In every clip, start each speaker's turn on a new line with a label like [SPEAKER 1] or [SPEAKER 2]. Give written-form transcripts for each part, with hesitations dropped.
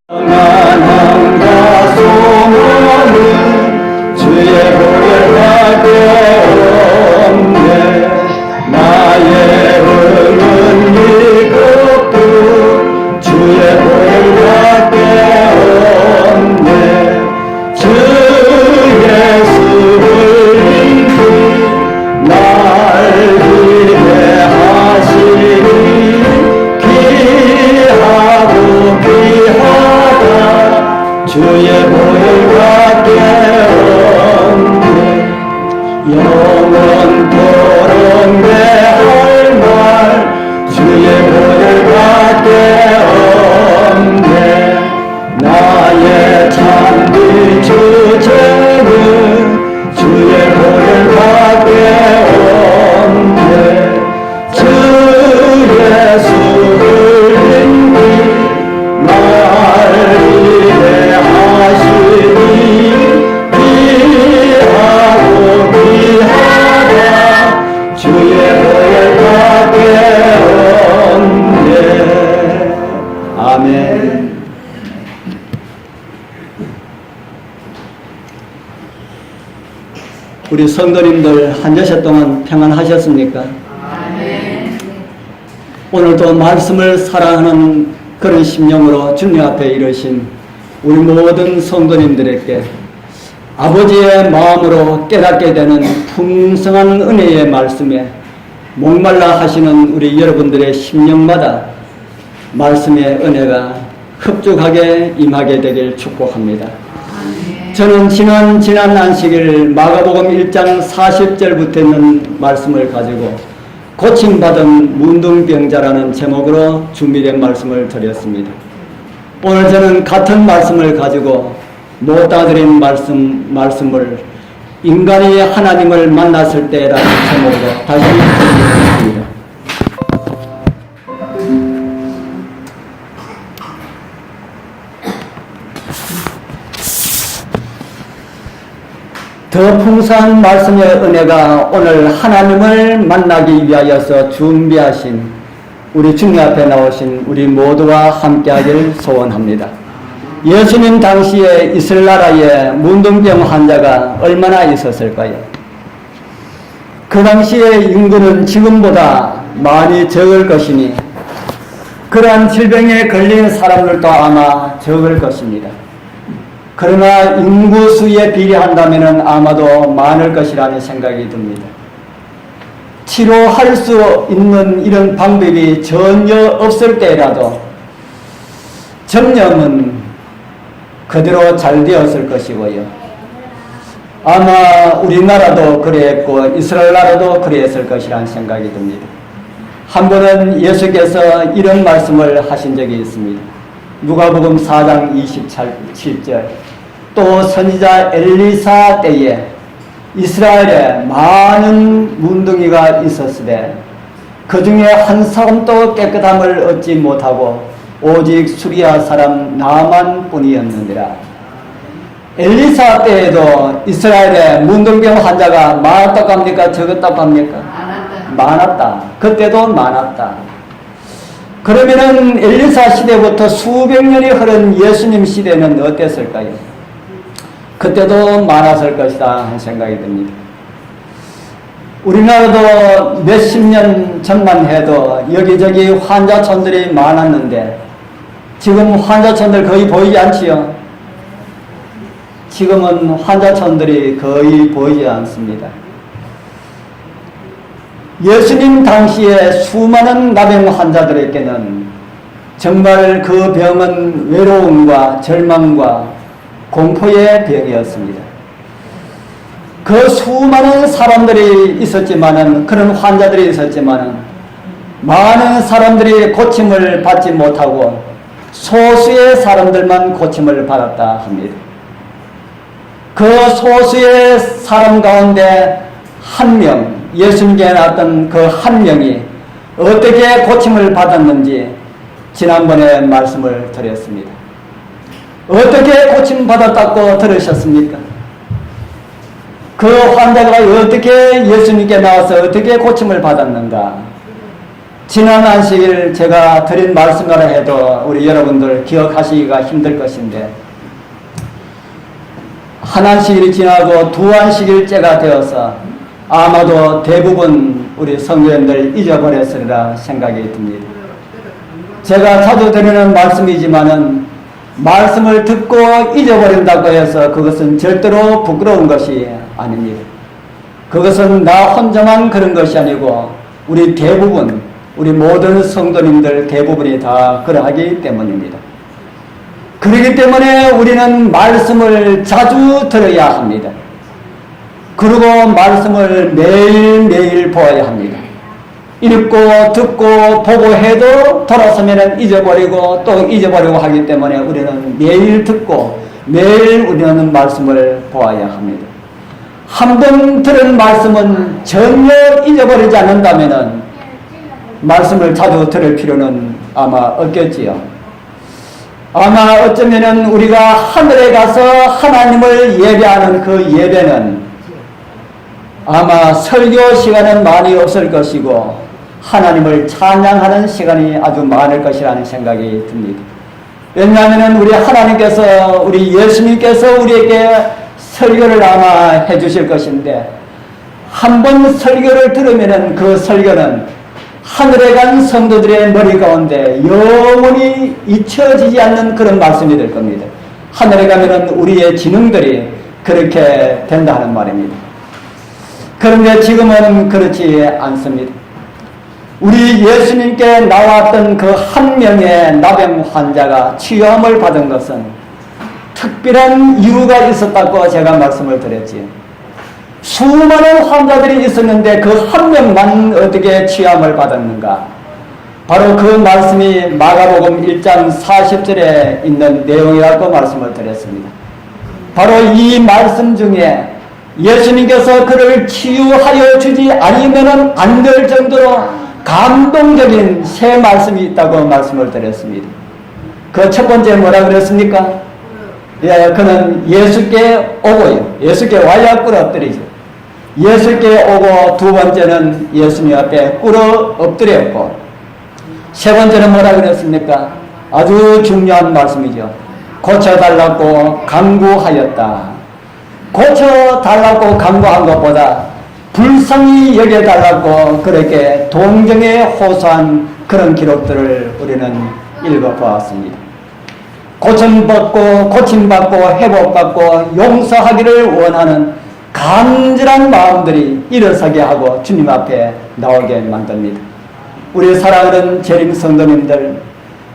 [SPEAKER 1] 평안함과 소망은 주의 보혈 밖에 없네. 나의 흥은 이것도 주의 보혈 밖에 없네. 주 예수를 인기 날 위대하시니 귀하고 귀하다. 주의 보혈밖에 없네. 영원토록 내 할 말 주의 보혈밖에 없네. 나의 참된 주제는 주의 보혈밖에 없네. 주 예수를 인기 날 위대하시니 귀하고 귀하다. 주의 보혈밖에 없네. 아멘. 우리 성도님들 한 주시 동안 평안하셨습니까? 오늘도 말씀을 사랑하는 그런 심령으로 주님 앞에 이르신 우리 모든 성도님들에게 아버지의 마음으로 깨닫게 되는 풍성한 은혜의 말씀에 목말라 하시는 우리 여러분들의 심령마다 말씀의 은혜가 흡족하게 임하게 되길 축복합니다. 저는 지난 안식일 마가복음 1장 40절부터 있는 말씀을 가지고 고침받은 문둥병자라는 제목으로 준비된 말씀을 드렸습니다. 오늘 저는 같은 말씀을 가지고 못 다드린 말씀을 인간이 하나님을 만났을 때라는 제목으로 다시 드리겠습니다. 더 풍성한 말씀의 은혜가 오늘 하나님을 만나기 위하여서 준비하신 우리 주님 앞에 나오신 우리 모두와 함께하길 소원합니다. 예수님 당시에 이스라엘 나라에 문둥병 환자가 얼마나 있었을까요? 그 당시에 인구는 지금보다 많이 적을 것이니 그러한 질병에 걸린 사람들도 아마 적을 것입니다. 그러나 인구수에 비례한다면 아마도 많을 것이라는 생각이 듭니다. 치료할 수 있는 이런 방법이 전혀 없을 때라도 전염은 그대로 잘 되었을 것이고요. 아마 우리나라도 그랬고 이스라엘 나라도 그랬을 것이라는 생각이 듭니다. 한 번은 예수께서 이런 말씀을 하신 적이 있습니다. 누가복음 4장 27절 또 선지자 엘리사 때에 이스라엘에 많은 문둥이가 있었으되 그 중에 한 사람도 깨끗함을 얻지 못하고 오직 수리아 사람 나만 뿐이었느니라. 엘리사 때에도 이스라엘에 문둥병 환자가 많았다고 합니까? 적었다고 합니까? 많았다. 그때도 많았다. 그러면은 엘리사 시대부터 수백 년이 흐른 예수님 시대는 어땠을까요? 그때도 많았을 것이다 하는 생각이 듭니다. 우리나라도 몇십 년 전만 해도 여기저기 환자촌들이 많았는데 지금 환자촌들 거의 보이지 않지요? 지금은 환자촌들이 거의 보이지 않습니다. 예수님 당시에 수많은 나병 환자들에게는 정말 그 병은 외로움과 절망과 공포의 병이었습니다. 그 수많은 사람들이 있었지만은, 그런 환자들이 있었지만은, 많은 사람들이 고침을 받지 못하고 소수의 사람들만 고침을 받았다 합니다. 그 소수의 사람 가운데 한 명, 예수님께 나왔던 그 한 명이 어떻게 고침을 받았는지 지난번에 말씀을 드렸습니다. 어떻게 고침받았다고 들으셨습니까? 그 환자가 어떻게 예수님께 나와서 어떻게 고침을 받았는가? 지난 안식일 제가 드린 말씀이라 해도 우리 여러분들 기억하시기가 힘들 것인데, 한 안식일이 지나고 두 안식일째가 되어서 아마도 대부분 우리 성도님들 잊어버렸으리라 생각이 듭니다. 제가 자주 드리는 말씀이지만은 말씀을 듣고 잊어버린다고 해서 그것은 절대로 부끄러운 것이 아닙니다. 그것은 나 혼자만 그런 것이 아니고 우리 대부분, 우리 모든 성도님들 대부분이 다 그러하기 때문입니다. 그렇기 때문에 우리는 말씀을 자주 들어야 합니다. 그리고 말씀을 매일매일 보아야 합니다. 읽고 듣고 보고 해도 돌아서면 잊어버리고 또 잊어버리고 하기 때문에 우리는 매일 듣고 매일 우리는 말씀을 보아야 합니다. 한 번 들은 말씀은 전혀 잊어버리지 않는다면 말씀을 자주 들을 필요는 아마 없겠지요. 아마 어쩌면은 우리가 하늘에 가서 하나님을 예배하는 그 예배는 아마 설교 시간은 많이 없을 것이고 하나님을 찬양하는 시간이 아주 많을 것이라는 생각이 듭니다. 왜냐하면 우리 하나님께서, 우리 예수님께서 우리에게 설교를 아마 해주실 것인데, 한 번 설교를 들으면 그 설교는 하늘에 간 성도들의 머리 가운데 영원히 잊혀지지 않는 그런 말씀이 될 겁니다. 하늘에 가면은 우리의 지능들이 그렇게 된다는 말입니다. 그런데 지금은 그렇지 않습니다. 우리 예수님께 나왔던 그 한 명의 나병 환자가 치유함을 받은 것은 특별한 이유가 있었다고 제가 말씀을 드렸지요. 수많은 환자들이 있었는데 그 한 명만 어떻게 치유함을 받았는가? 바로 그 말씀이 마가복음 1장 40절에 있는 내용이라고 말씀을 드렸습니다. 바로 이 말씀 중에 예수님께서 그를 치유하여 주지 않으면 안 될 정도로 감동적인 새 말씀이 있다고 말씀을 드렸습니다. 그 첫 번째 뭐라 그랬습니까? 예, 그는 예수께 오고요. 예수께 와야 꿇어 엎드리죠. 예수께 오고 두 번째는 예수님 앞에 꿇어 엎드렸고 세 번째는 뭐라 그랬습니까? 아주 중요한 말씀이죠. 고쳐달라고 간구하였다. 고쳐달라고 간구한 것보다 불쌍히 여겨달라고 그렇게 동정에 호소한 그런 기록들을 우리는 읽어보았습니다. 고침받고 회복받고 용서하기를 원하는 간절한 마음들이 일어서게 하고 주님 앞에 나오게 만듭니다. 우리 사랑하는 재림 성도님들,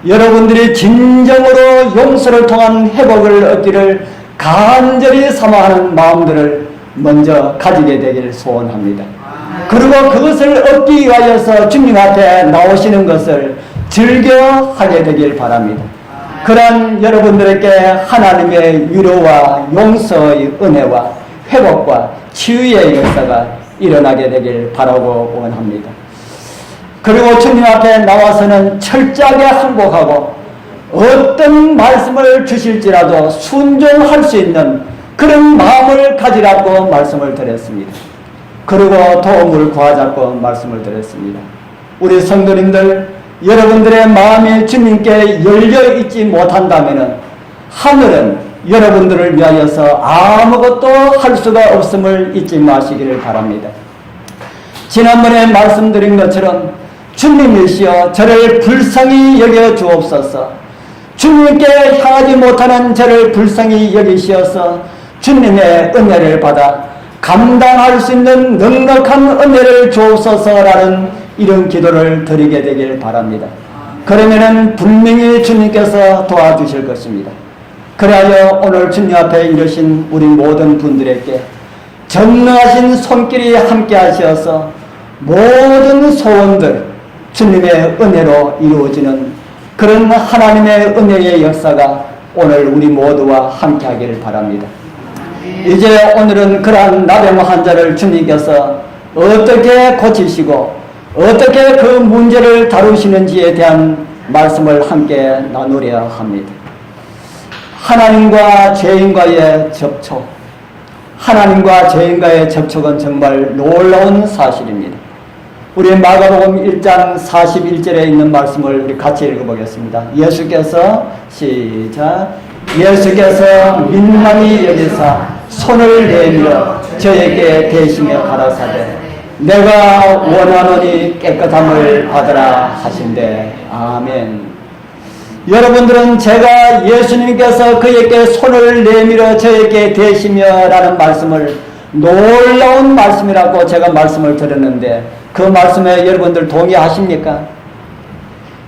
[SPEAKER 1] 여러분들이 진정으로 용서를 통한 회복을 얻기를 간절히 사모하는 마음들을 먼저 가지게 되기를 소원합니다. 그리고 그것을 얻기 위하여서 주님 앞에 나오시는 것을 즐겨 하게 되길 바랍니다. 그런 여러분들에게 하나님의 위로와 용서의 은혜와 회복과 치유의 역사가 일어나게 되길 바라고 원합니다. 그리고 주님 앞에 나와서는 철저하게 항복하고 어떤 말씀을 주실지라도 순종할 수 있는 그런 마음을 가지라고 말씀을 드렸습니다. 그리고 도움을 구하자고 말씀을 드렸습니다. 우리 성도님들, 여러분들의 마음이 주님께 열려 있지 못한다면 하늘은 여러분들을 위하여서 아무것도 할 수가 없음을 잊지 마시기를 바랍니다. 지난번에 말씀드린 것처럼 주님이시여 저를 불쌍히 여겨 주옵소서. 주님께 향하지 못하는 저를 불쌍히 여기시어서 주님의 은혜를 받아 감당할 수 있는 넉넉한 은혜를 주옵소서라는 이런 기도를 드리게 되길 바랍니다. 그러면은 분명히 주님께서 도와주실 것입니다. 그래야 오늘 주님 앞에 이르신 우리 모든 분들에게 전능하신 손길이 함께 하시어서 모든 소원들 주님의 은혜로 이루어지는 그런 하나님의 은혜의 역사가 오늘 우리 모두와 함께 하기를 바랍니다. 이제 오늘은 그러한 나병 환자를 주님께서 어떻게 고치시고 어떻게 그 문제를 다루시는지에 대한 말씀을 함께 나누려 합니다. 하나님과 죄인과의 접촉, 하나님과 죄인과의 접촉은 정말 놀라운 사실입니다. 우리 마가복음 1장 41절에 있는 말씀을 우리 같이 읽어보겠습니다. 예수께서 시작. 예수께서 민망히 여기사 손을 내밀어 저에게 대시며 가라사대 내가 원하노니 깨끗함을 받으라 하신대. 아멘. 여러분들은 제가 예수님께서 그에게 손을 내밀어 저에게 대시며 라는 말씀을 놀라운 말씀이라고 제가 말씀을 드렸는데 그 말씀에 여러분들 동의하십니까?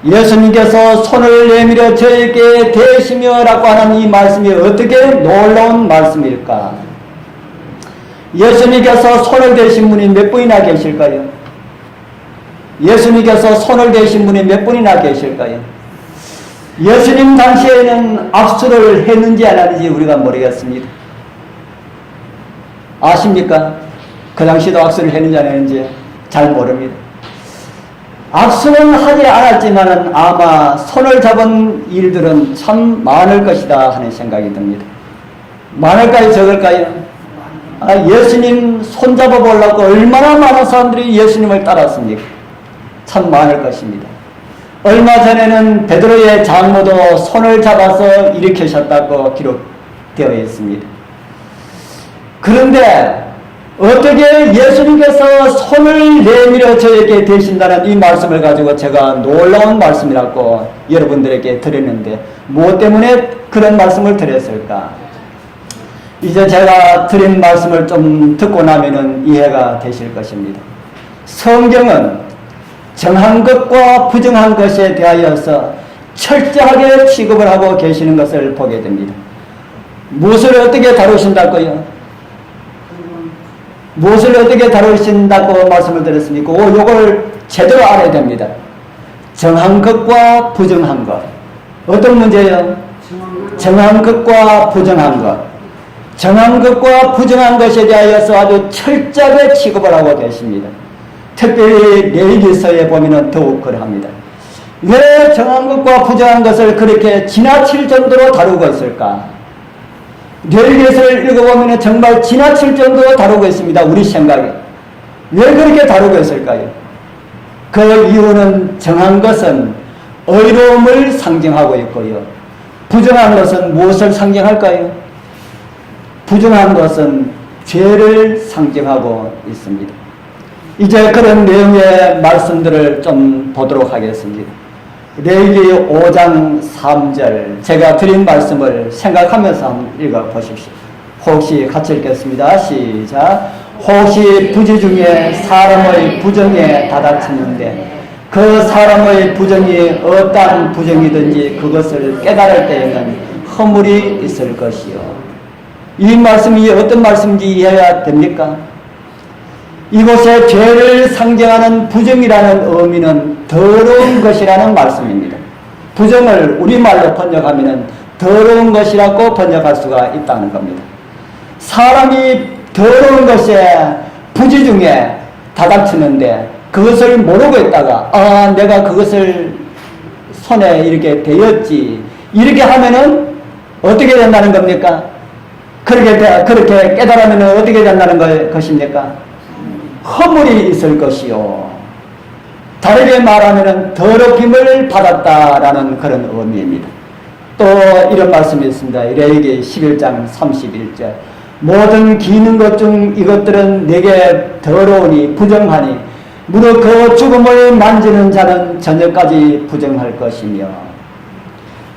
[SPEAKER 1] 예수님께서 손을 내밀어 저에게 대시며 라고 하는 이 말씀이 어떻게 놀라운 말씀일까? 예수님께서 손을 대신 분이 몇 분이나 계실까요? 예수님께서 손을 대신 분이 몇 분이나 계실까요? 예수님 당시에는 악수를 했는지 안 했는지 우리가 모르겠습니다. 아십니까? 그 당시에도 악수를 했는지 안 했는지 잘 모릅니다. 악수는 하지 않았지만 아마 손을 잡은 일들은 참 많을 것이다 하는 생각이 듭니다. 많을까요? 적을까요? 예수님 손잡아 보려고 얼마나 많은 사람들이 예수님을 따랐습니까? 참 많을 것입니다. 얼마 전에는 베드로의 장모도 손을 잡아서 일으키셨다고 기록되어 있습니다. 그런데 어떻게 예수님께서 손을 내밀어 저에게 대신다는 이 말씀을 가지고 제가 놀라운 말씀이라고 여러분들에게 드렸는데 무엇 때문에 그런 말씀을 드렸을까? 이제 제가 드린 말씀을 좀 듣고 나면은 이해가 되실 것입니다. 성경은 정한 것과 부정한 것에 대하여서 철저하게 취급을 하고 계시는 것을 보게 됩니다. 무엇을 어떻게 다루신다고요? 무엇을 어떻게 다루신다고 말씀을 드렸습니까? 이걸 제대로 알아야 됩니다. 정한 것과 부정한 것. 어떤 문제예요? 정한 것과 부정한 것. 정한 것과 부정한 것에 대하여서 아주 철저하게 취급을 하고 계십니다. 특별히 레위기서에 보면 더욱 그러합니다. 왜 정한 것과 부정한 것을 그렇게 지나칠 정도로 다루고 있을까? 레위기서를 읽어보면 정말 지나칠 정도로 다루고 있습니다. 우리 생각에. 왜 그렇게 다루고 있을까요? 그 이유는 정한 것은 의로움을 상징하고 있고요. 부정한 것은 무엇을 상징할까요? 부정한 것은 죄를 상징하고 있습니다. 이제 그런 내용의 말씀들을 좀 보도록 하겠습니다. 레위기 5장 3절 제가 드린 말씀을 생각하면서 한번 읽어보십시오. 혹시 같이 읽겠습니다. 시작. 혹시 부지 중에 사람의 부정에 다다치는데 그 사람의 부정이 어떠한 부정이든지 그것을 깨달을 때에는 허물이 있을 것이요. 이 말씀이 어떤 말씀인지 이해해야 됩니까? 이곳에 죄를 상징하는 부정이라는 의미는 더러운 것이라는 말씀입니다. 부정을 우리말로 번역하면 더러운 것이라고 번역할 수가 있다는 겁니다. 사람이 더러운 것에 부지 중에 다닥치는데 그것을 모르고 있다가 내가 그것을 손에 이렇게 대었지 이렇게 하면은 어떻게 된다는 겁니까? 그렇게 깨달으면 어떻게 된다는 것입니까? 허물이 있을 것이요. 다르게 말하면 더럽힘을 받았다라는 그런 의미입니다. 또 이런 말씀이 있습니다. 레위기 11장 31절 모든 기는 것 중 이것들은 내게 더러우니 부정하니 무릇 그 죽음을 만지는 자는 저녁까지 부정할 것이며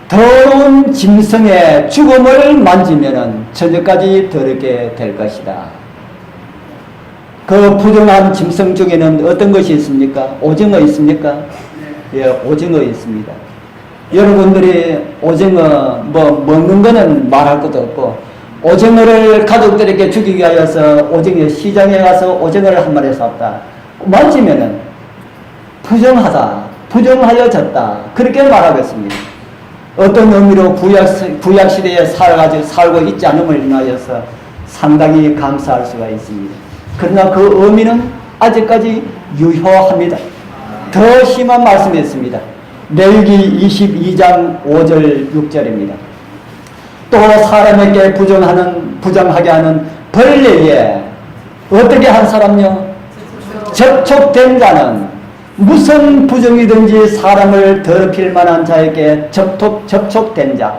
[SPEAKER 1] 더러운 짐승의 죽음을 만지면 저녁까지 더럽게 될 것이다. 그 부정한 짐승 중에는 어떤 것이 있습니까? 오징어 있습니까? 예, 오징어 있습니다. 여러분들이 오징어 먹는 거는 말할 것도 없고 오징어를 가족들에게 주기 위하여서 오징어 시장에 가서 오징어를 한 마리 샀다. 만지면은 부정하다, 부정하여졌다 그렇게 말하겠습니다. 어떤 의미로 구약시대에 살고 있지 않음을 인하여서 상당히 감사할 수가 있습니다. 그러나 그 의미는 아직까지 유효합니다. 더 심한 말씀이 있습니다. 레위기 22장 5절 6절입니다. 또 사람에게 부정하게 하는 벌레에 어떻게 한 사람요? 접촉된 자는 무슨 부정이든지 사람을 더럽힐 만한 자에게 접촉된 자,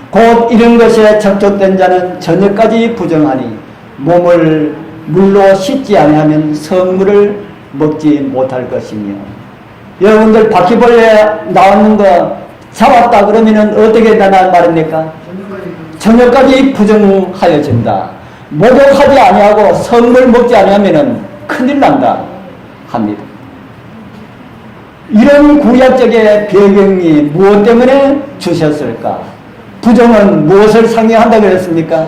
[SPEAKER 1] 곧 이런 것에 접촉된 자는 저녁까지 부정하니 몸을 물로 씻지 아니하면 성물을 먹지 못할 것이며. 여러분들 바퀴벌레 나오는 거 잡았다 그러면은 어떻게 되나 말입니까? 저녁까지 부정하여진다. 목욕하지 아니하고 성물 먹지 아니하면은 큰일 난다 합니다. 이런 구약적의 배경이 무엇 때문에 주셨을까? 부정은 무엇을 상징한다 그랬습니까?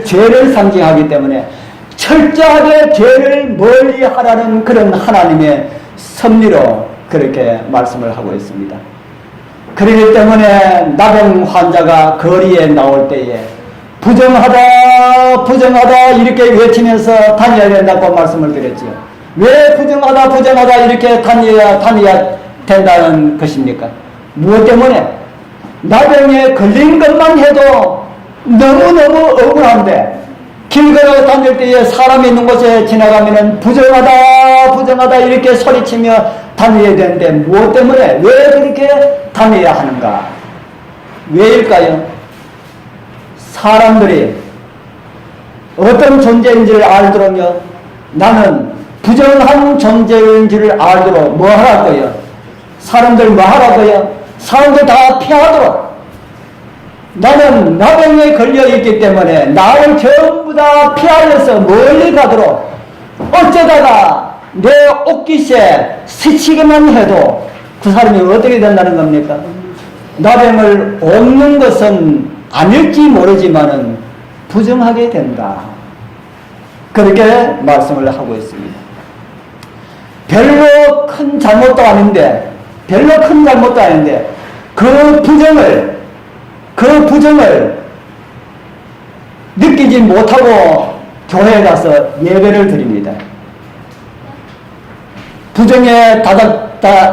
[SPEAKER 1] 죄를 상징하기 때문에 철저하게 죄를 멀리 하라는 그런 하나님의 섭리로 그렇게 말씀을 하고 있습니다. 그렇기 때문에 나병 환자가 거리에 나올 때에 부정하다 부정하다 이렇게 외치면서 다녀야 된다고 말씀을 드렸죠. 왜 부정하다 부정하다 이렇게 다녀야 된다는 것입니까? 무엇 때문에? 나병에 걸린 것만 해도 너무너무 억울한데 길 걸어 다닐 때에 사람이 있는 곳에 지나가면은 부정하다 부정하다 이렇게 소리치며 다녀야 되는데 무엇 때문에 왜 그렇게 다녀야 하는가? 왜일까요? 사람들이 어떤 존재인지를 알도록요, 나는 부정한 존재인 줄 알도록 뭐 하라고요? 사람들 뭐 하라고요? 사람들 다 피하도록. 나는 나병에 걸려있기 때문에 나를 전부 다 피하여서 멀리 가도록. 어쩌다가 내 옷깃에 스치기만 해도 그 사람이 어떻게 된다는 겁니까? 나병을 옮는 것은 아닐지 모르지만은 부정하게 된다. 그렇게 말씀을 하고 있습니다. 별로 큰 잘못도 아닌데 그 부정을 느끼지 못하고 교회에 가서 예배를 드립니다. 부정에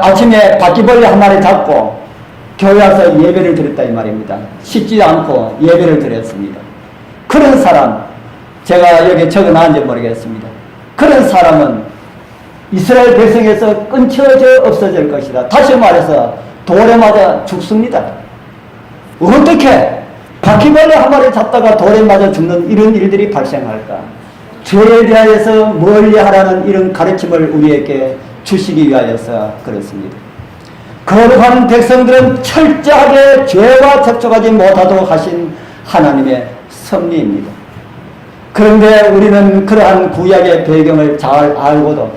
[SPEAKER 1] 아침에 바퀴벌레 한 마리 잡고 교회 와서 예배를 드렸다 이 말입니다. 씻지 않고 예배를 드렸습니다. 그런 사람, 제가 여기 적어놨는지 모르겠습니다. 그런 사람은 이스라엘 백성에서 끊쳐져 없어질 것이다. 다시 말해서 돌에 맞아 죽습니다. 어떻게 바퀴벌레 한 마리 잡다가 돌에 맞아 죽는 이런 일들이 발생할까? 죄에 대하여서 멀리하라는 이런 가르침을 우리에게 주시기 위하여서 그렇습니다. 거룩한 백성들은 철저하게 죄와 접촉하지 못하도록 하신 하나님의 섭리입니다. 그런데 우리는 그러한 구약의 배경을 잘 알고도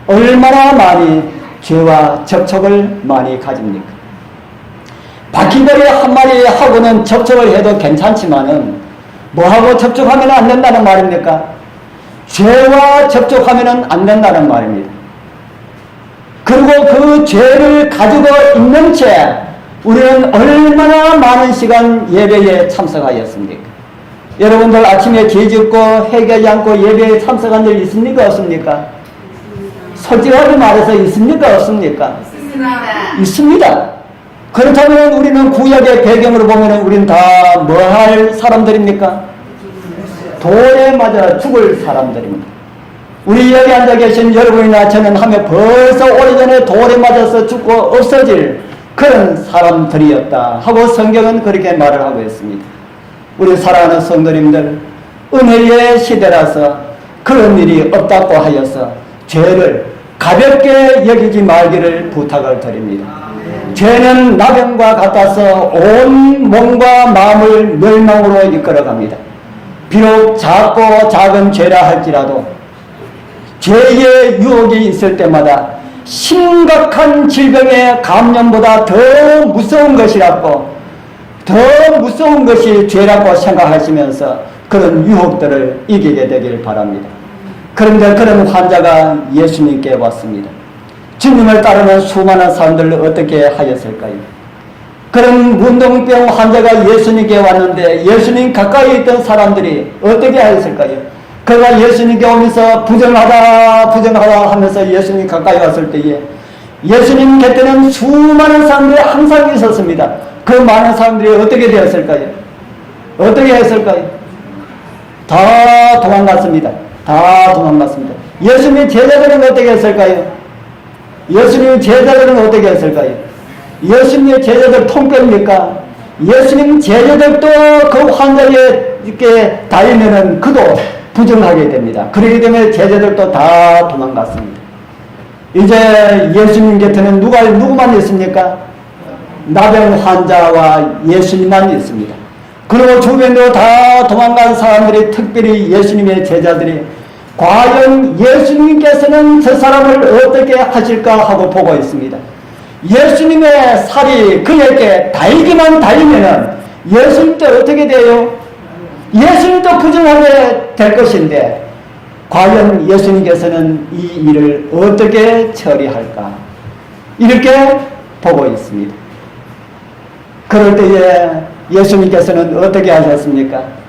[SPEAKER 1] 얼마나 많이 죄와 접촉을 많이 가집니까? 바퀴벌레 한 마리 하고는 접촉을 해도 괜찮지만은 뭐하고 접촉하면 안 된다는 말입니까? 죄와 접촉하면 안 된다는 말입니다. 그리고 그 죄를 가지고 있는 채 우리는 얼마나 많은 시간 예배에 참석하였습니까? 여러분들 아침에 죄 짓고 회개하지 않고 예배에 참석한 적 있습니까? 없습니까? 솔직하게 말해서 있습니까? 없습니까? 있습니다. 그렇다면 우리는 구약의 배경으로 보면 우리는 다 뭐 할 사람들입니까? 돌에 맞아 죽을 사람들입니다. 우리 여기 앉아 계신 여러분이나 저는 하면 벌써 오래전에 돌에 맞아서 죽고 없어질 그런 사람들이었다 하고 성경은 그렇게 말을 하고 있습니다. 우리 사랑하는 성도님들, 은혜의 시대라서 그런 일이 없다고 하여서 죄를 가볍게 여기지 말기를 부탁을 드립니다. 죄는 나병과 같아서 온 몸과 마음을 멸망으로 이끌어갑니다. 비록 작고 작은 죄라 할지라도 죄의 유혹이 있을 때마다 심각한 질병의 감염보다 더 무서운 것이라고, 더 무서운 것이 죄라고 생각하시면서 그런 유혹들을 이기게 되길 바랍니다. 그런데 그런 환자가 예수님께 왔습니다. 주님을 따르는 수많은 사람들을 어떻게 하였을까요? 그런 문둥병 환자가 예수님께 왔는데 예수님 가까이 있던 사람들이 어떻게 하였을까요? 그가 예수님께 오면서 부정하다 하면서 예수님 가까이 왔을 때에 예수님 곁에는 수많은 사람들이 항상 있었습니다. 그 많은 사람들이 어떻게 되었을까요? 어떻게 했을까요? 다 도망갔습니다. 다 도망갔습니다. 예수님의 제자들은 어떻게 했을까요? 예수님의 제자들은 어떻게 했을까요? 예수님의 제자들 통뼈입니까? 예수님 제자들도 그 환자에 이렇게 다니면은 그도 부정하게 됩니다. 그렇기 때문에 제자들도 다 도망갔습니다. 이제 예수님 곁에는 누구만 있습니까? 나병 환자와 예수님만 있습니다. 그리고 주변으로 다 도망간 사람들이, 특별히 예수님의 제자들이 과연 예수님께서는 저 사람을 어떻게 하실까 하고 보고 있습니다. 예수님의 살이 그에게 달기만 달리면은 예수님도 어떻게 돼요? 예수님도 부정하게 될 것인데 과연 예수님께서는 이 일을 어떻게 처리할까? 이렇게 보고 있습니다. 그럴 때에 예수님께서는 어떻게 하셨습니까?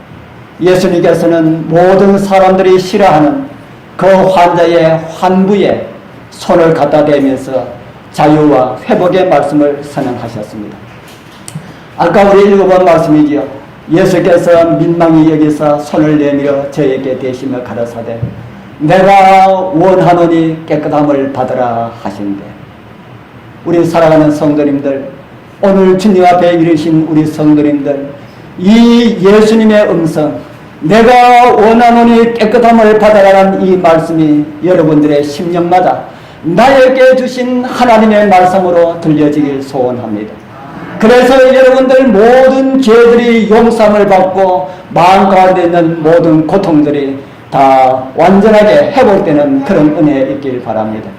[SPEAKER 1] 예수님께서는 모든 사람들이 싫어하는 그 환자의 환부에 손을 갖다 대면서 자유와 회복의 말씀을 선언하셨습니다. 아까 우리 읽어본 말씀이지요. 예수께서 민망히 여기서 손을 내밀어 저에게 대시며 가라사대 내가 원하노니 깨끗함을 받으라 하신대. 우리 살아가는 성도님들, 오늘 주님 앞에 이르신 우리 성도님들, 이 예수님의 음성, 내가 원하노니 깨끗함을 받아라는 이 말씀이 여러분들의 심령마다 나에게 주신 하나님의 말씀으로 들려지길 소원합니다. 그래서 여러분들 모든 죄들이 용서함을 받고 마음 가운데 있는 모든 고통들이 다 완전하게 회복되는 그런 은혜 있길 바랍니다.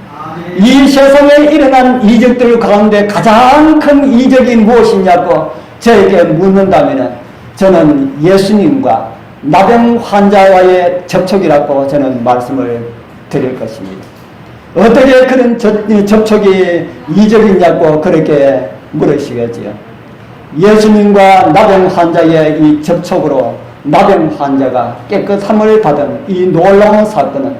[SPEAKER 1] 이 세상에 일어난 이적들 가운데 가장 큰 이적이 무엇이냐고 저에게 묻는다면 저는 예수님과 나병 환자와의 접촉이라고 저는 말씀을 드릴 것입니다. 어떻게 그런 접촉이 이적이냐고 그렇게 물으시겠지요. 예수님과 나병 환자의 이 접촉으로 나병 환자가 깨끗함을 받은 이 놀라운 사건은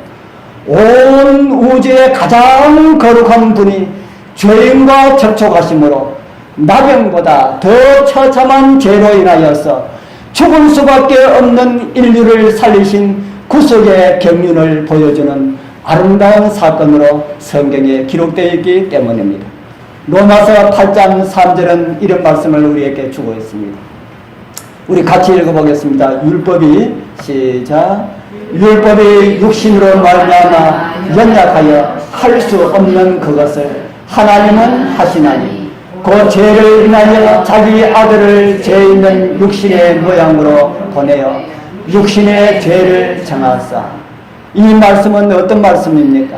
[SPEAKER 1] 온 우주의 가장 거룩한 분이 죄인과 접촉하심으로 나병보다 더 처참한 죄로 인하여서 죽을 수밖에 없는 인류를 살리신 구속의 경륜을 보여주는 아름다운 사건으로 성경에 기록되어 있기 때문입니다. 로마서 8장 3절은 이런 말씀을 우리에게 주고 있습니다. 우리 같이 읽어보겠습니다. 율법이 시작. 율법이 육신으로 말미암아 연약하여 할 수 없는 그것을 하나님은 하시나니 그 죄를 인하여 자기 아들을 죄 있는 육신의 모양으로 보내어 육신의 죄를 정하사. 이 말씀은 어떤 말씀입니까?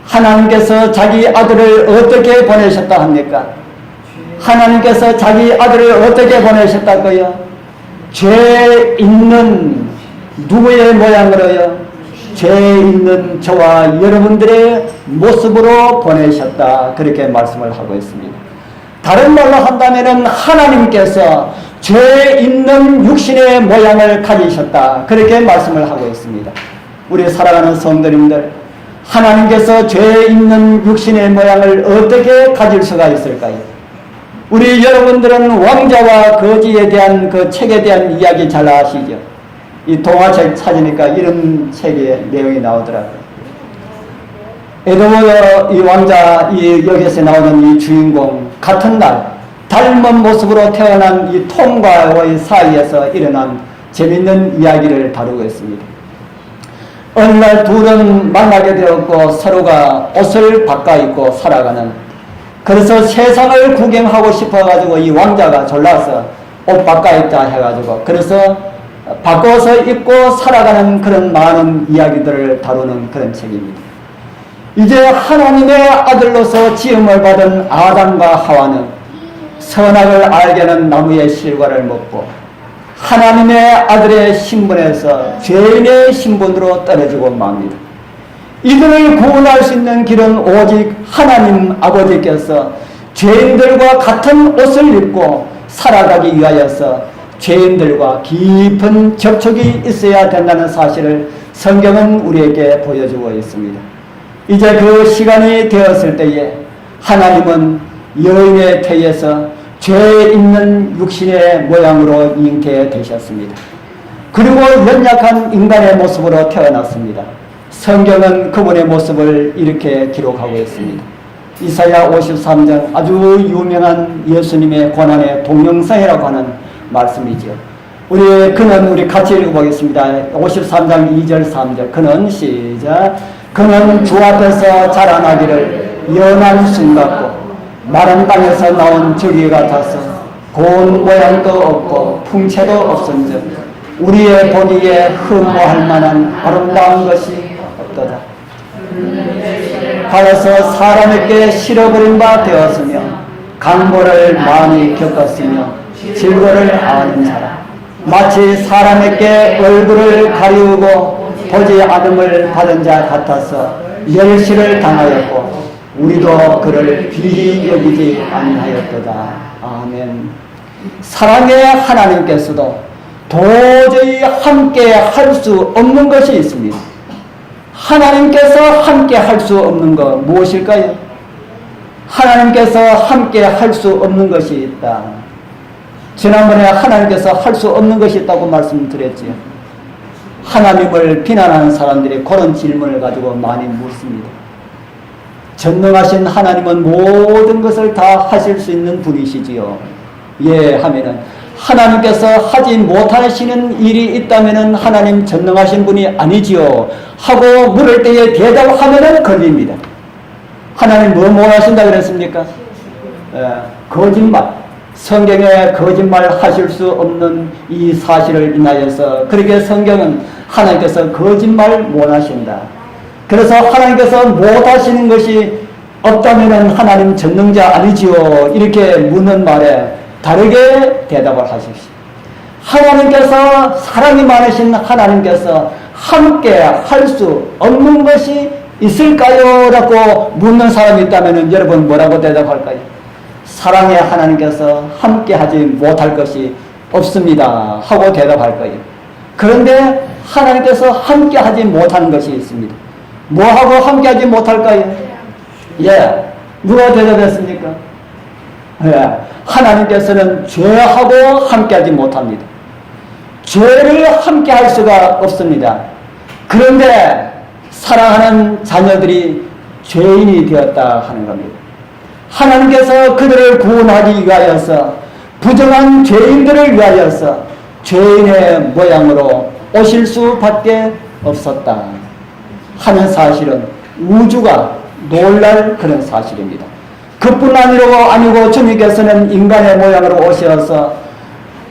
[SPEAKER 1] 하나님께서 자기 아들을 어떻게 보내셨다 합니까? 하나님께서 자기 아들을 어떻게 보내셨다고요? 죄 있는 누구의 모양으로요? 죄 있는 저와 여러분들의 모습으로 보내셨다. 그렇게 말씀을 하고 있습니다. 다른 말로 한다면 하나님께서 죄 있는 육신의 모양을 가지셨다. 그렇게 말씀을 하고 있습니다. 우리 살아가는 성도님들, 하나님께서 죄 있는 육신의 모양을 어떻게 가질 수가 있을까요? 우리 여러분들은 왕자와 거지에 대한 그 책에 대한 이야기 잘 아시죠? 이 동화책 찾으니까 이런 책의 내용이 나오더라고요. 에드워드 이 왕자, 여기에서 나오는 이 주인공, 같은 날 닮은 모습으로 태어난 이 톰과의 사이에서 일어난 재밌는 이야기를 다루고 있습니다. 어느 날 둘은 만나게 되었고 서로가 옷을 바꿔 입고 살아가는, 그래서 세상을 구경하고 싶어가지고 이 왕자가 졸라서 옷 바꿔 입자 해가지고 그래서 바꿔서 입고 살아가는 그런 많은 이야기들을 다루는 그런 책입니다. 이제 하나님의 아들로서 지음을 받은 아담과 하와는 선악을 알게 하는 나무의 실과를 먹고 하나님의 아들의 신분에서 죄인의 신분으로 떨어지고 맙니다. 이들을 구원할 수 있는 길은 오직 하나님 아버지께서 죄인들과 같은 옷을 입고 살아가기 위하여서 죄인들과 깊은 접촉이 있어야 된다는 사실을 성경은 우리에게 보여주고 있습니다. 이제 그 시간이 되었을 때에 하나님은 여인의 태에서 죄 있는 육신의 모양으로 잉태되셨습니다. 그리고 연약한 인간의 모습으로 태어났습니다. 성경은 그분의 모습을 이렇게 기록하고 있습니다. 이사야 53장 아주 유명한 예수님의 고난의 동영상이라고 하는 말씀이죠. 우리 같이 읽어보겠습니다. 53장 2절 3절. 그는 시작. 그는 주 앞에서 자라나기를 연한 순 같고 마른 땅에서 나온 저기 같아서 고운 모양도 없고 풍채도 없은즉 우리의 보기에 흠모할 만한 아름다운 것이 없도다. 하여서 사람에게 실어버린 바 되었으며 강보를 많이 겪었으며 질거를 아는 자라. 마치 사람에게 얼굴을 가리우고 보지 않음을 받은 자 같아서 멸시를 당하였고 우리도 그를 귀히 여기지 아니하였도다. 아멘. 사랑의 하나님께서도 도저히 함께 할 수 없는 것이 있습니다. 하나님께서 함께 할 수 없는 것 무엇일까요? 하나님께서 함께 할 수 없는 것이 있다. 지난번에 하나님께서 할 수 없는 것이 있다고 말씀드렸지요. 하나님을 비난하는 사람들이 그런 질문을 가지고 많이 묻습니다. 전능하신 하나님은 모든 것을 다 하실 수 있는 분이시지요. 예 하면은 하나님께서 하지 못하시는 일이 있다면은 하나님 전능하신 분이 아니지요 하고 물을 때에 대답하면은 걸립니다. 하나님 뭐 하신다 그랬습니까? 거짓말. 성경에 거짓말 하실 수 없는 이 사실을 인하여서 그렇게 성경은 하나님께서 거짓말 못 하신다. 그래서 하나님께서 못 하시는 것이 없다면은 하나님 전능자 아니지요 이렇게 묻는 말에 다르게 대답을 하십시오. 하나님께서 사랑이 많으신 하나님께서 함께 할 수 없는 것이 있을까요? 라고 묻는 사람이 있다면 여러분 뭐라고 대답할까요? 사랑의 하나님께서 함께 하지 못할 것이 없습니다 하고 대답할 거예요. 그런데 하나님께서 함께 하지 못하는 것이 있습니다. 뭐하고 함께 하지 못할까요? 예, 누가 대답했습니까? 예, 하나님께서는 죄하고 함께하지 못합니다. 죄를 함께할 수가 없습니다. 그런데 사랑하는 자녀들이 죄인이 되었다 하는 겁니다. 하나님께서 그들을 구원하기 위하여서 부정한 죄인들을 위하여서 죄인의 모양으로 오실 수밖에 없었다 하는 사실은 우주가 놀랄 그런 사실입니다. 그뿐 아니고 주님께서는 인간의 모양으로 오셔서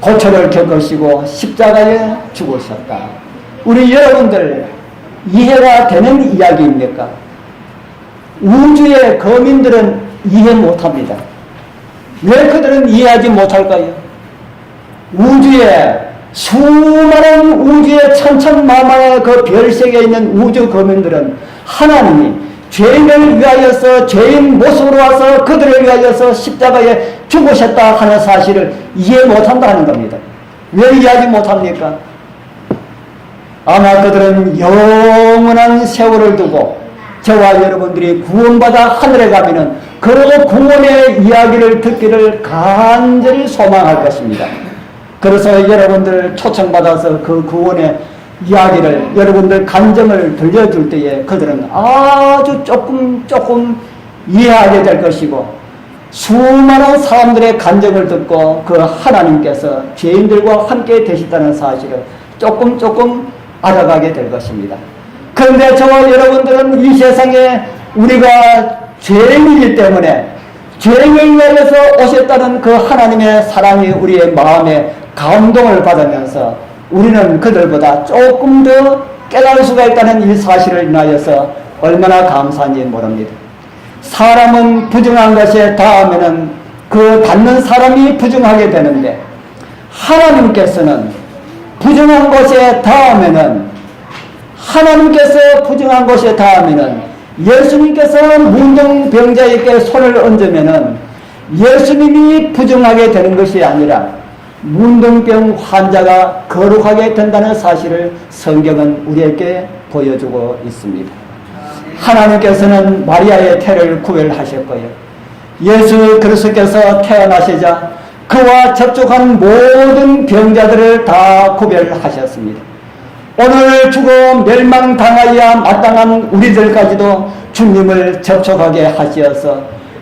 [SPEAKER 1] 고초를 겪으시고 십자가에 죽으셨다. 우리 여러분들 이해가 되는 이야기입니까? 우주의 거민들은 이해 못합니다. 왜 그들은 이해하지 못할까요? 우주에 수많은 우주의 천천만만의 그 별세계에 있는 우주 거민들은 하나님이 죄인을 위하여서 죄인 모습으로 와서 그들을 위하여서 십자가에 죽으셨다 하는 사실을 이해 못한다 하는 겁니다. 왜 이해하지 못합니까? 아마 그들은 영원한 세월을 두고 저와 여러분들이 구원받아 하늘에 가면은 그 구원의 이야기를 듣기를 간절히 소망할 것입니다. 그래서 여러분들 초청받아서 그 구원의 이야기를 여러분들 간증을 들려줄 때에 그들은 아주 조금 이해하게 될 것이고 수많은 사람들의 간증을 듣고 그 하나님께서 죄인들과 함께 되셨다는 사실을 조금 알아가게 될 것입니다. 그런데 저와 여러분들은 이 세상에 우리가 죄인이기 때문에 죄인을 위해서 오셨다는 그 하나님의 사랑이 우리의 마음에 감동을 받으면서 우리는 그들보다 조금 더 깨달을 수가 있다는 이 사실을 인하여서 얼마나 감사한지 모릅니다. 사람은 부정한 것에 닿으면은 그 닿는 사람이 부정하게 되는데 하나님께서는 부정한 것에 닿으면은 하나님께서 부정한 것에 닿으면은 예수님께서 문둥병자에게 손을 얹으면은 예수님이 부정하게 되는 것이 아니라 문둥병 환자가 거룩하게 된다는 사실을 성경은 우리에게 보여주고 있습니다. 하나님께서는 마리아의 태를 구별하셨고요. 예수 그리스도께서 태어나시자 그와 접촉한 모든 병자들을 다 구별하셨습니다. 오늘 죽어 멸망당하여야 마땅한 우리들까지도 주님을 접촉하게 하시어서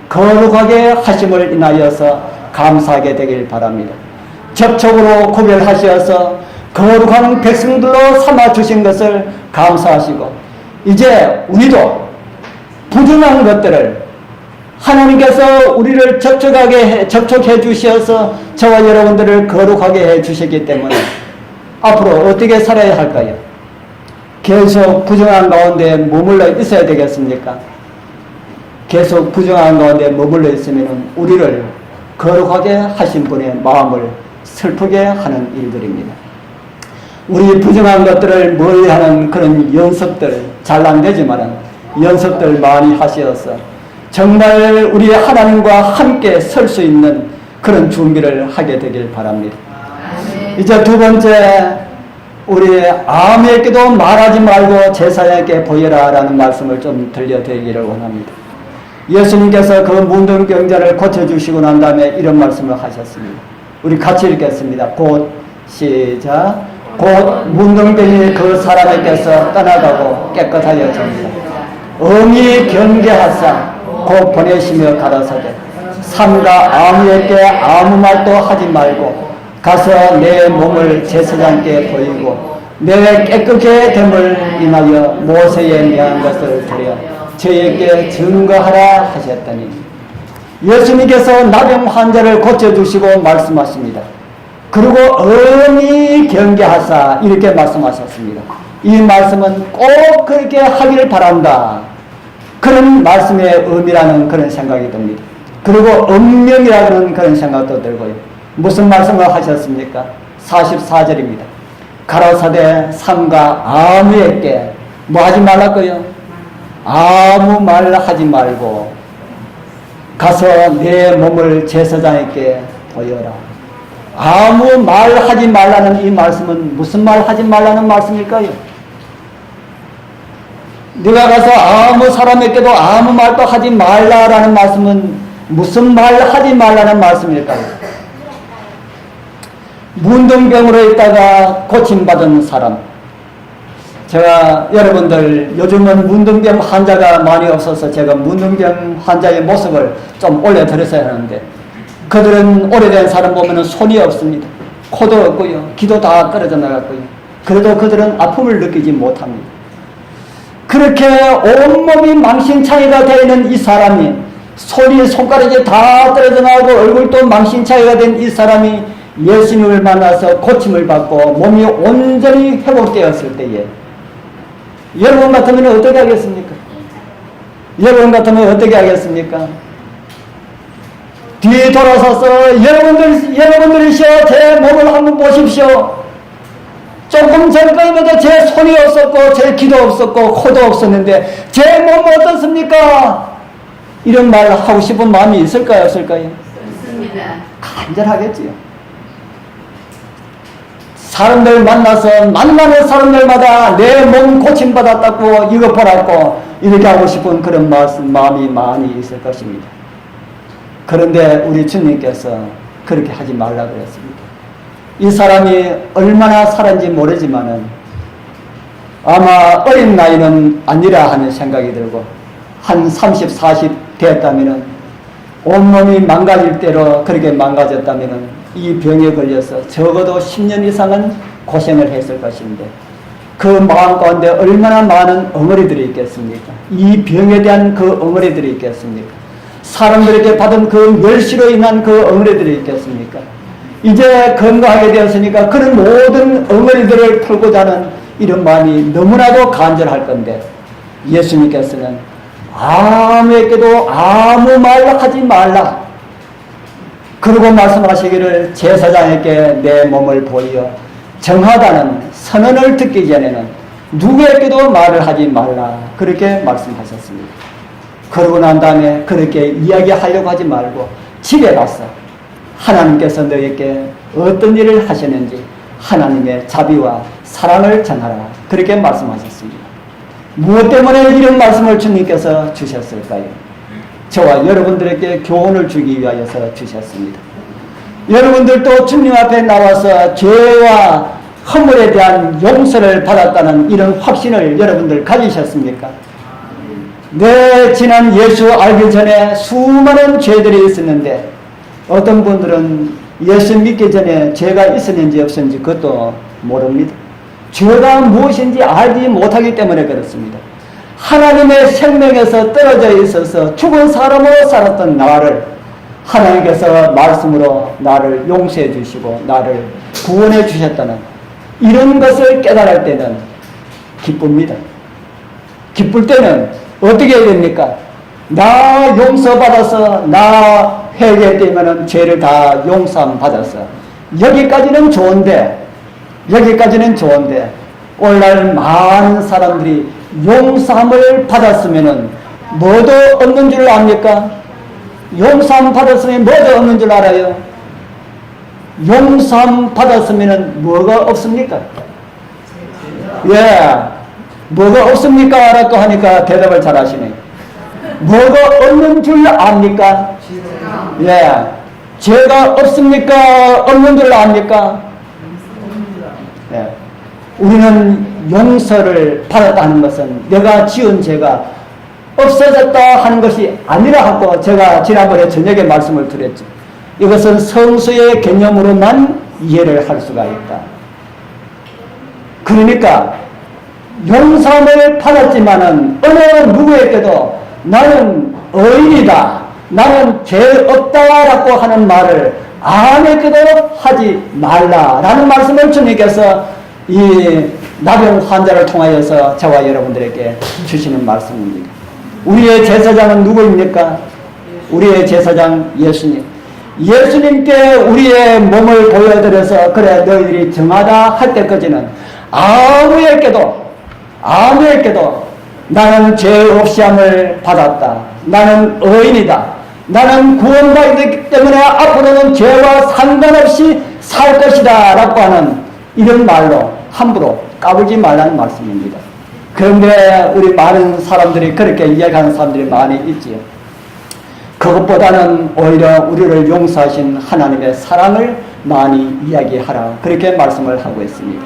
[SPEAKER 1] 거룩하게 하심을 인하여서 감사하게 되길 바랍니다. 접촉으로 구별하시어서 거룩한 백성들로 삼아주신 것을 감사하시고, 이제 우리도 부정한 것들을 하나님께서 우리를 접촉해 주셔서 저와 여러분들을 거룩하게 해 주셨기 때문에 앞으로 어떻게 살아야 할까요? 계속 부정한 가운데 머물러 있어야 되겠습니까? 계속 부정한 가운데 머물러 있으면 우리를 거룩하게 하신 분의 마음을 슬프게 하는 일들입니다. 우리 부정한 것들을 멀리하는 그런 연습들 잘 안 되지만 연습들 많이 하시어서 정말 우리 하나님과 함께 설 수 있는 그런 준비를 하게 되길 바랍니다. 이제 두 번째, 우리 아무에게도 말하지 말고 제사장에게 보여라 라는 말씀을 좀 들려드리기를 원합니다. 예수님께서 그 문둥병자를 고쳐주시고 난 다음에 이런 말씀을 하셨습니다. 우리 같이 읽겠습니다. 곧 시작. 곧 문둥병이 그 사람에게서 떠나가고 깨끗하여집니다. 엄히 경계하사 곧 보내시며 가라사대 삼가 아무에게 아무 말도 하지 말고 가서 내 몸을 제사장께 보이고 내 깨끗게 됨을 인하여 모세에 명한 것을 드려 저에게 증거하라 하셨더니, 예수님께서 나병 환자를 고쳐주시고 말씀하십니다. 그리고 엄히 경계하사 이렇게 말씀하셨습니다. 이 말씀은 꼭 그렇게 하기를 바란다, 그런 말씀의 의미라는 그런 생각이 듭니다. 그리고 엄명이라는 그런 생각도 들고요. 무슨 말씀을 하셨습니까? 44절입니다. 가라사대 삼가 아무에게 뭐 하지 말라고요? 아무 말 하지 말고 가서 내 몸을 제사장에게 보여라. 아무 말 하지 말라는 이 말씀은 무슨 말 하지 말라는 말씀일까요? 네가 가서 아무 사람에게도 아무 말도 하지 말라라는 말씀은 무슨 말 하지 말라는 말씀일까요? 문둥병으로 있다가 고침받은 사람. 제가 여러분들 요즘은 문둥병 환자가 많이 없어서 제가 문둥병 환자의 모습을 좀 올려드렸어야 하는데, 그들은 오래된 사람 보면 손이 없습니다. 코도 없고요. 귀도 다 떨어져 나갔고요. 그래도 그들은 아픔을 느끼지 못합니다. 그렇게 온몸이 망신창이가 되어 있는 이 사람이, 손이 손가락이 다 떨어져 나가고 얼굴도 망신창이가 된 이 사람이 예수님을 만나서 고침을 받고 몸이 온전히 회복되었을 때에 여러분 같으면 어떻게 하겠습니까? 여러분 같으면 어떻게 하겠습니까? 뒤에 돌아서서 여러분들이시여 제 몸을 한번 보십시오. 조금 전까지도 제 손이 없었고 제 귀도 없었고 코도 없었는데 제 몸은 어떻습니까? 이런 말 하고 싶은 마음이 있을까요? 없을까요?
[SPEAKER 2] 없습니다.
[SPEAKER 1] 간절하겠지요. 사람들 만나서 만나는 사람들마다 내 몸 고침받았다고 이거 보라고 이렇게 하고 싶은 그런 마음이 많이 있을 것입니다. 그런데 우리 주님께서 그렇게 하지 말라 그랬습니다. 이 사람이 얼마나 살았는지 모르지만은 아마 어린 나이는 아니라 하는 생각이 들고 한 30, 40 됐다면은 온몸이 망가질 대로 그렇게 망가졌다면은 이 병에 걸려서 적어도 10년 이상은 고생을 했을 것인데 그 마음 가운데 얼마나 많은 엉어리들이 있겠습니까? 이 병에 대한 그 엉어리들이 있겠습니까? 사람들에게 받은 그 멸시로 인한 그 엉어리들이 있겠습니까? 이제 건강하게 되었으니까 그런 모든 엉어리들을 풀고자 하는 이런 마음이 너무나도 간절할 건데 예수님께서는 아무에게도 아무 말 하지 말라. 그리고 말씀하시기를 제사장에게 내 몸을 보여 정하다는 선언을 듣기 전에는 누구에게도 말을 하지 말라. 그렇게 말씀하셨습니다. 그러고 난 다음에 그렇게 이야기하려고 하지 말고 집에 가서 하나님께서 너에게 어떤 일을 하셨는지 하나님의 자비와 사랑을 전하라. 그렇게 말씀하셨습니다. 무엇 때문에 이런 말씀을 주님께서 주셨을까요? 저와 여러분들에게 교훈을 주기 위하여서 주셨습니다. 여러분들도 주님 앞에 나와서 죄와 허물에 대한 용서를 받았다는 이런 확신을 여러분들 가지셨습니까? 내 지난 예수 알기 전에 수많은 죄들이 있었는데 어떤 분들은 예수 믿기 전에 죄가 있었는지 없었는지 그것도 모릅니다. 죄가 무엇인지 알지 못하기 때문에 그렇습니다. 하나님의 생명에서 떨어져 있어서 죽은 사람으로 살았던 나를 하나님께서 말씀으로 나를 용서해 주시고 나를 구원해 주셨다는 이런 것을 깨달을 때는 기쁩니다. 기쁠 때는 어떻게 해야 됩니까? 나 용서받아서 나 회개되면은 죄를 다 용서함 받았어. 여기까지는 좋은데 오늘날 많은 사람들이 용서함을 받았으면은 뭐도 없는 줄 압니까? 용서함 받았으면 뭐도 없는 줄 알아요? 용서함 받았으면은 뭐가 없습니까? 예, 뭐가 없습니까? 라고 하니까 대답을 잘 하시네. 뭐가 없는 줄 압니까? 예, 죄가 없습니까? 없는 줄 압니까? 예, 우리는 용서를 받았다는 것은 내가 지은 죄가 없어졌다 하는 것이 아니라 하고 제가 지난번에 저녁에 말씀을 드렸죠. 이것은 성수의 개념으로만 이해를 할 수가 있다. 그러니까 용서함을 받았지만은 어느 누구에게도 나는 의인이다, 나는 죄 없다라고 하는 말을 아무에게도 하지 말라라는 말씀을 주님께서 이 나병 환자를 통하여서 저와 여러분들에게 주시는 말씀입니다. 우리의 제사장은 누구입니까? 우리의 제사장 예수님. 예수님께 우리의 몸을 보여드려서 그래 너희들이 정하다 할 때까지는 아무에게도 나는 죄 없이 함을 받았다, 나는 의인이다, 나는 구원받기 때문에 앞으로는 죄와 상관없이 살 것이다 라고 하는 이런 말로 함부로 까불지 말라는 말씀입니다. 그런데 우리 많은 사람들이 그렇게 이야기하는 사람들이 많이 있지요. 그것보다는 오히려 우리를 용서하신 하나님의 사랑을 많이 이야기하라, 그렇게 말씀을 하고 있습니다.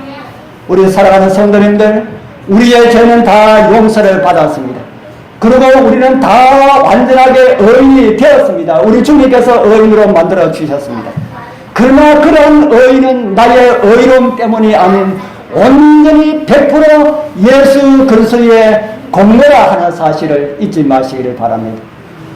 [SPEAKER 1] 우리 사랑하는 성도님들, 우리의 죄는 다 용서를 받았습니다. 그리고 우리는 다 완전하게 의인이 되었습니다. 우리 주님께서 의인으로 만들어 주셨습니다. 그러나 그런 의인은 나의 의로움 때문이 아닌 온전히 100% 예수 그리스도의 공로라 하는 사실을 잊지 마시기를 바랍니다.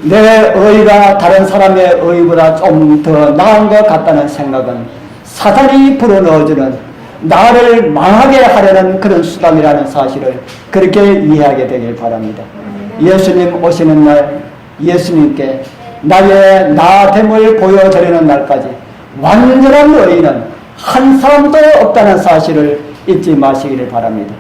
[SPEAKER 1] 내 의가 다른 사람의 의보다 좀 더 나은 것 같다는 생각은 사탄이 불어넣어주는 나를 망하게 하려는 그런 수단이라는 사실을 그렇게 이해하게 되길 바랍니다. 예수님 오시는 날 예수님께 나의 나됨을 보여드리는 날까지 완전한 의인은 한 사람도 없다는 사실을 잊지 마시기를 바랍니다.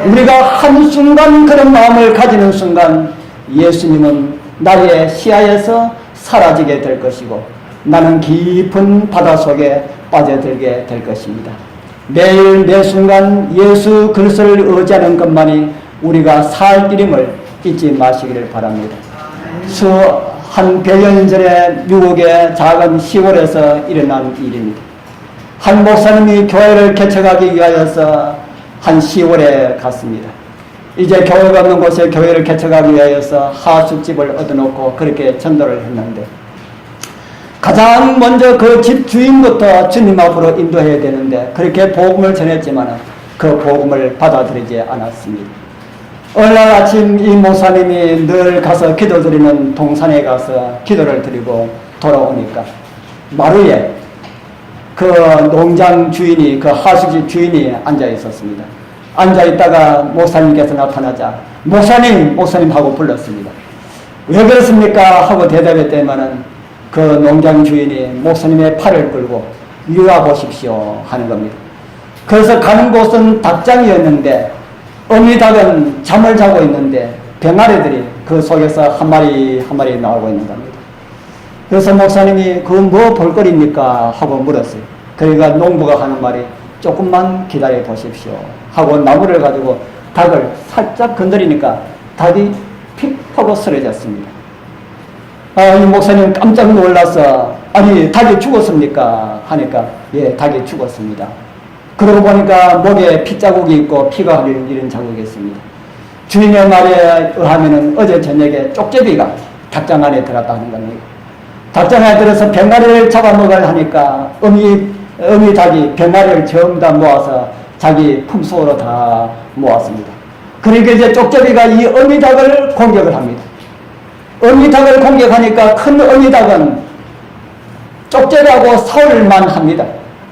[SPEAKER 1] 우리가 한순간 그런 마음을 가지는 순간 예수님은 나의 시야에서 사라지게 될 것이고 나는 깊은 바다 속에 빠져들게 될 것입니다. 매일 매 순간 예수 그리스도를 의지하는 것만이 우리가 살 길임을 잊지 마시기를 바랍니다. 한 100년 전에 미국의 작은 시골에서 일어난 일입니다. 한 목사님이 교회를 개척하기 위하여서 한 시골에 갔습니다. 이제 교회가 없는 곳에 교회를 개척하기 위하여서 하숙집을 얻어놓고 그렇게 전도를 했는데 가장 먼저 그 집 주인부터 주님 앞으로 인도해야 되는데 그렇게 복음을 전했지만 그 복음을 받아들이지 않았습니다. 어느 날 아침 이 목사님이 늘 가서 기도드리는 동산에 가서 기도를 드리고 돌아오니까 마루에 그 농장 주인이, 그 하숙집 주인이 앉아 있었습니다. 앉아 있다가 목사님께서 나타나자 목사님 하고 불렀습니다. 왜 그렇습니까? 하고 대답했더니만은 그 농장 주인이 목사님의 팔을 끌고 이와 보십시오 하는 겁니다. 그래서 가는 곳은 닭장이었는데 어미 닭은 잠을 자고 있는데 병아리들이 그 속에서 한 마리 나오고 있는 겁니다. 그래서 목사님이 그건 뭐 볼거리입니까? 하고 물었어요. 그러니까 농부가 하는 말이 조금만 기다려 보십시오 하고 나무를 가지고 닭을 살짝 건드리니까 닭이 픽 하고 쓰러졌습니다. 이 목사님 깜짝 놀랐어. 아니, 닭이 죽었습니까? 하니까, 예, 닭이 죽었습니다. 그러고 보니까 목에 핏자국이 있고 피가 흐르는 이런 자국이 있습니다. 주인의 말에 의하면 어제 저녁에 쪽제비가 닭장 안에 들었다 하는 겁니다. 닭장 안에 들어서 병아리를 잡아먹으려 하니까 어미 닭이 병아리를 전부 다 모아서 자기 품속으로 다 모았습니다. 그러니까 이제 쪽제비가 이 어미 닭을 공격을 합니다. 어미 닭을 공격하니까 큰 어미 닭은 쪽제비하고 싸울만 합니다.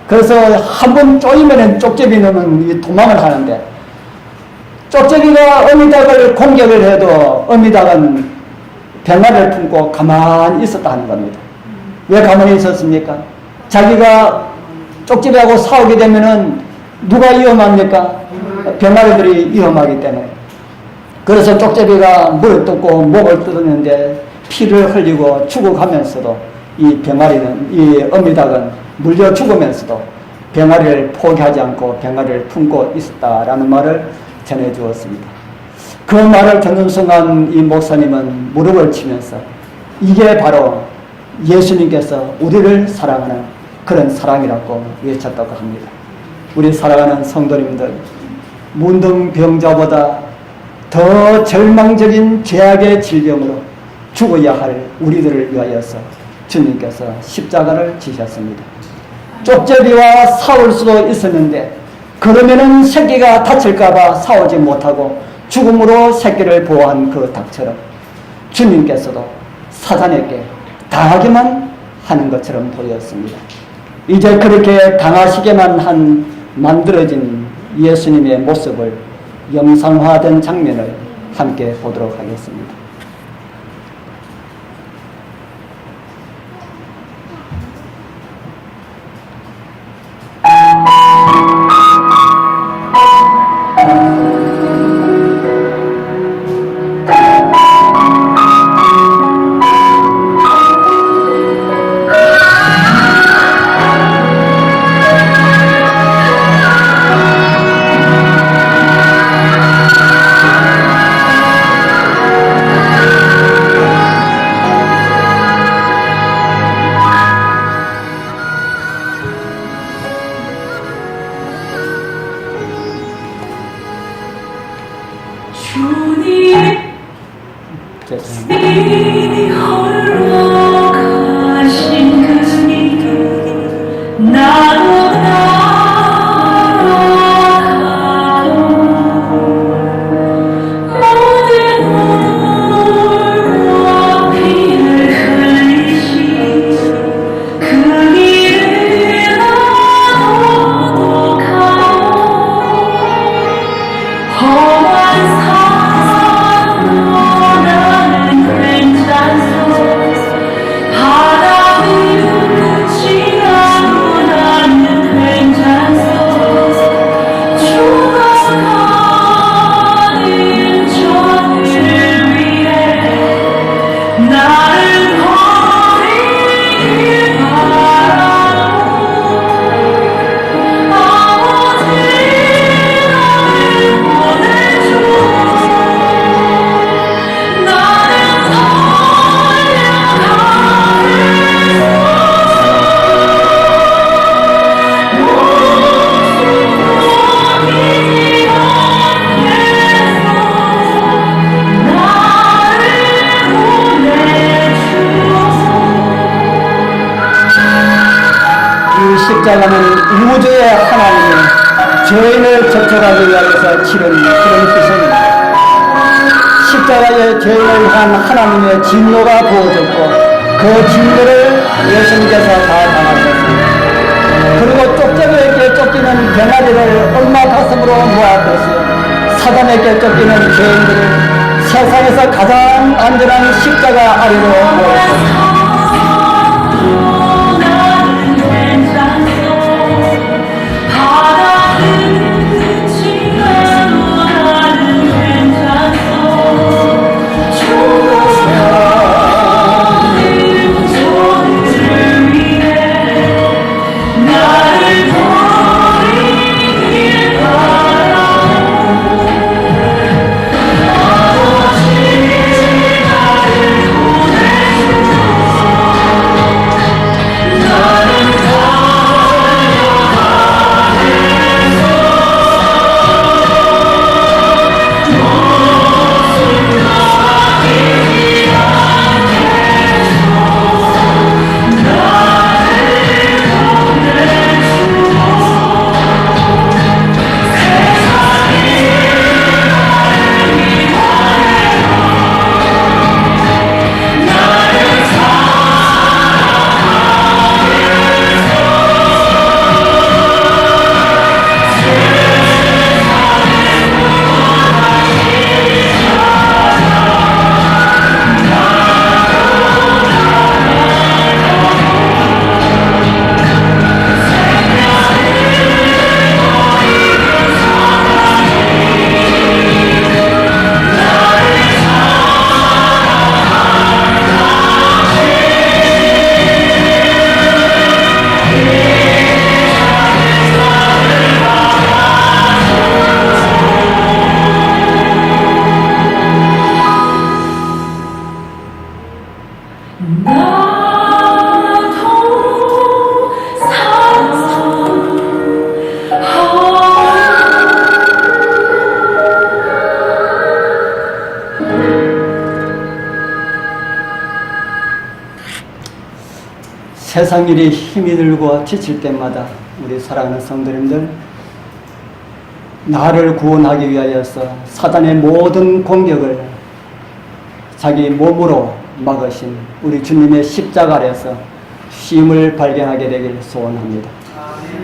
[SPEAKER 1] 그래서 한 번 쪼이면 쪽제비는 도망을 하는데, 쪽제비가 어미닭을 공격을 해도 어미닭은 병아리를 품고 가만히 있었다는 겁니다. 왜 가만히 있었습니까? 자기가 쪽제비하고 싸우게 되면은 누가 위험합니까? 병아리들이 위험하기 때문에. 그래서 쪽제비가 물을 뜯고 목을 뜯었는데 피를 흘리고 죽어가면서도 이 어미닭은 물려 죽으면서도 병아리를 포기하지 않고 병아리를 품고 있었다라는 말을 전해주었습니다. 그 말을 듣는 순간 이 목사님은 무릎을 치면서 이게 바로 예수님께서 우리를 사랑하는 그런 사랑이라고 외쳤다고 합니다. 우리 사랑하는 성도님들, 문둥병자보다 더 절망적인 죄악의 질병으로 죽어야 할 우리들을 위하여서 주님께서 십자가를 지셨습니다. 쪽제비와 싸울 수도 있었는데, 그러면은 새끼가 다칠까봐 싸우지 못하고 죽음으로 새끼를 보호한 그 닭처럼 주님께서도 사단에게 당하기만 하는 것처럼 보였습니다. 이제 그렇게 당하시게만 만들어진 예수님의 모습을 영상화된 장면을 함께 보도록 하겠습니다. 십자가는 우주의 하나님이 죄인을 접촉하기 위해서 치른 그런 희생입니다. 십자가에 죄인을 위한 하나님의 진노가 부어졌고 그 진노를 예수님께서 다 당하셨습니다. 그리고 쪽제비에게 쫓기는 병아리를 얼마 가슴으로 모아뒀어요. 사단에게 쫓기는 죄인들을 세상에서 가장 안전한 십자가 아래로 모았습니다. 세상 일이 힘이 들고 지칠 때마다 우리 사랑하는 성도님들, 나를 구원하기 위하여서 사단의 모든 공격을 자기 몸으로 막으신 우리 주님의 십자가 아래서 쉼을 발견하게 되길 소원합니다.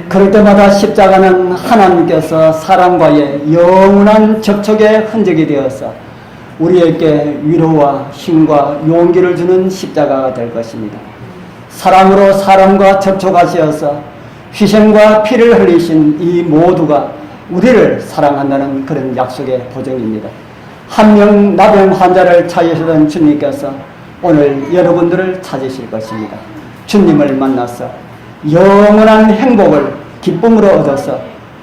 [SPEAKER 1] 그럴 때마다 십자가는 하나님께서 사람과의 영원한 접촉의 흔적이 되어서 우리에게 위로와 힘과 용기를 주는 십자가가 될 것입니다. 사랑으로 사람과 접촉하시어서 희생과 피를 흘리신 이 모두가 우리를 사랑한다는 그런 약속의 보증입니다. 한명 나병 환자를 찾으시던 주님께서 오늘 여러분들을 찾으실 것입니다. 주님을 만나서 영원한 행복을 기쁨으로 얻어서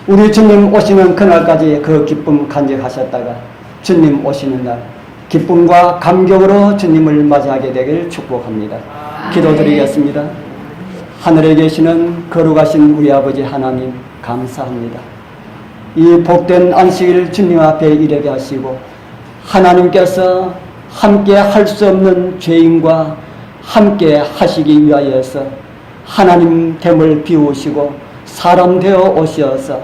[SPEAKER 1] 우리 주님 오시는 그날까지 그 기쁨 간직하셨다가 주님 오시는 날 기쁨과 감격으로 주님을 맞이하게 되길 축복합니다. 기도드리겠습니다. 하늘에 계시는 거룩하신 우리 아버지 하나님, 감사합니다. 이 복된 안식일 주님 앞에 이르게 하시고 하나님께서 함께 할 수 없는 죄인과 함께 하시기 위하여서 하나님 됨을 비우시고 사람 되어 오셔서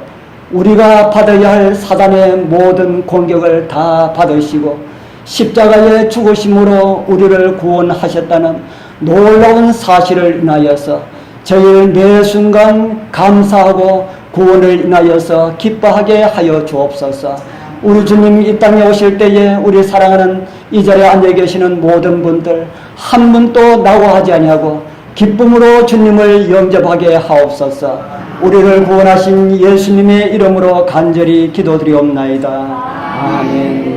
[SPEAKER 1] 우리가 받아야 할 사단의 모든 공격을 다 받으시고 십자가의 죽으심으로 우리를 구원하셨다는 놀라운 사실을 인하여서 저희를 매 순간 감사하고 구원을 인하여서 기뻐하게 하여 주옵소서. 우리 주님 이 땅에 오실 때에 우리 사랑하는 이 자리에 앉아 계시는 모든 분들 한 분도 낙오하지 아니하고 기쁨으로 주님을 영접하게 하옵소서. 우리를 구원하신 예수님의 이름으로 간절히 기도드리옵나이다. 아멘.